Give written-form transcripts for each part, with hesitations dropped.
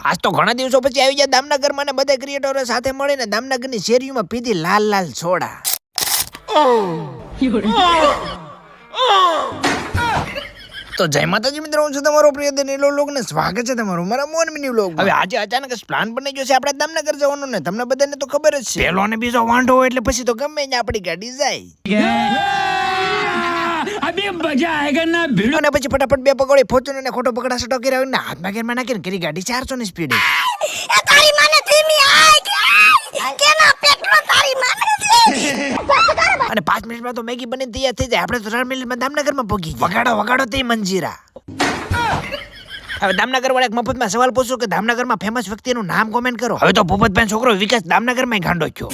આજ તો ઘણા દિવસો પછી આવી ગયા દામનગરમાં ને બધા ક્રિએટરો સાથે મળીને દામનગરની શેરીઓમાં પીધી લાલ લાલ સોડા. તો જય માતાજી મિત્રો, હું છું તમારો પ્રિય નીલો લોક ને સ્વાગત છે તમારું મારા મોન મિની વ્લોગ. હવે આજે અચાનક પ્લાન બની ગયો છે આપણે દામનગર જવાનો ને તમને બધાને તો ખબર જ છે. પહેલો અને બીજો વાંઢો હોય એટલે પછી તો ગમે ને આપણી ગાડી જાય. અભી મજા આયેગા ના ભીડ. અને પછી ફટાફટ બે પકોડી ફોર્ચ્યુનર ને ખોટો પકડા સટો કર્યા ને હાથમાં ઘેરમાં નાખીને કરી ગાડી 400 ની સ્પીડે. એ તારી માને ધીમી આય કેના પેટ્રોલ તારી માને છે. અને 5 મિનિટમાં તો મેગી બની તૈયાર થઈ જાય. આપણે તો 4 મિનિટમાં દામનગરમાં પહોંચી ગયા. વગાડો તે મંજીરા. હવે દામનગર વાળા મફતમાં સવાલ પૂછો કે દામનગરમાં ફેમસ વ્યક્તિનું નામ કોમેન્ટ કરો. હવે તો ભૂપતભાઈ છોકરો વિકાસ દામનગરમાં ગાંડો થયો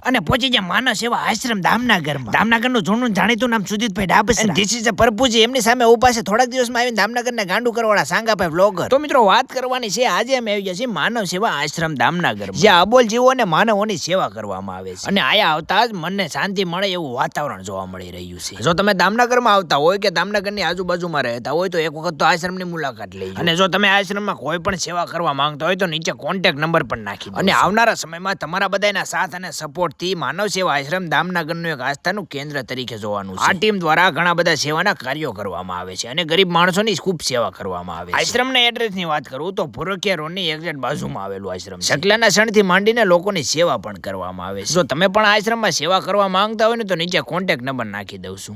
અને પહોંચી ગયા માનવ સેવા આશ્રમ દામનગરમાં. દામનગરનું જૂનું જાણીતું નામ સુજીતભાઈ ડાબસરા. This is a પરપુજી. એમની સામે ઉભા છે થોડાક દિવસમાં આવીને દામનગરને ગાંડું કરવાવાળા સાંગાભાઈ વ્લોગર. તો મિત્રો વાત કરવાની છે આજે અમે આવી ગયા છીએ માનવ સેવા આશ્રમ દામનગર, જ્યાં અબોલ જીવો અને માનવોની સેવા કરવામાં આવે છે. અને આયા આવતા જ મનને શાંતિ મળે એવું વાતાવરણ જોવા મળી રહ્યું છે. જો તમે દામનગરમાં આવતા હોય કે દામનગરની આજુબાજુમાં રહેતા હોય તો એક વખત તો આશ્રમની મુલાકાત લેજો. અને જો તમે આશ્રમમાં કોઈ પણ સેવા કરવા માંગતા હોય તો નીચે કોન્ટેક્ટ નંબર પણ નાખી દો. અને આવનારા સમયમાં તમારા બધાના સાથ અને સપોર્ટ થી માનવ સેવા આશ્રમ દામનગરનું એક આસ્થાનું કેન્દ્ર તરીકે જોવાનું છે. આ ટીમ દ્વારા ઘણા બધા સેવાના કાર્યો કરવામાં આવે છે અને ગરીબ માણસોની ખૂબ સેવા કરવામાં આવે છે. આશ્રમના એડ્રેસની વાત કરું તો પુરખિયા રોડની એક્ઝેક્ટ બાજુમાં આવેલું આશ્રમ છે. શકલાના ક્ષણથી માંડીને લોકોની સેવા પણ કરવામાં આવે છે. જો તમે પણ આશ્રમમાં સેવા કરવા માંગતા હોય ને તો નીચે કોન્ટેક્ટ નંબર નાખી દઉં છું.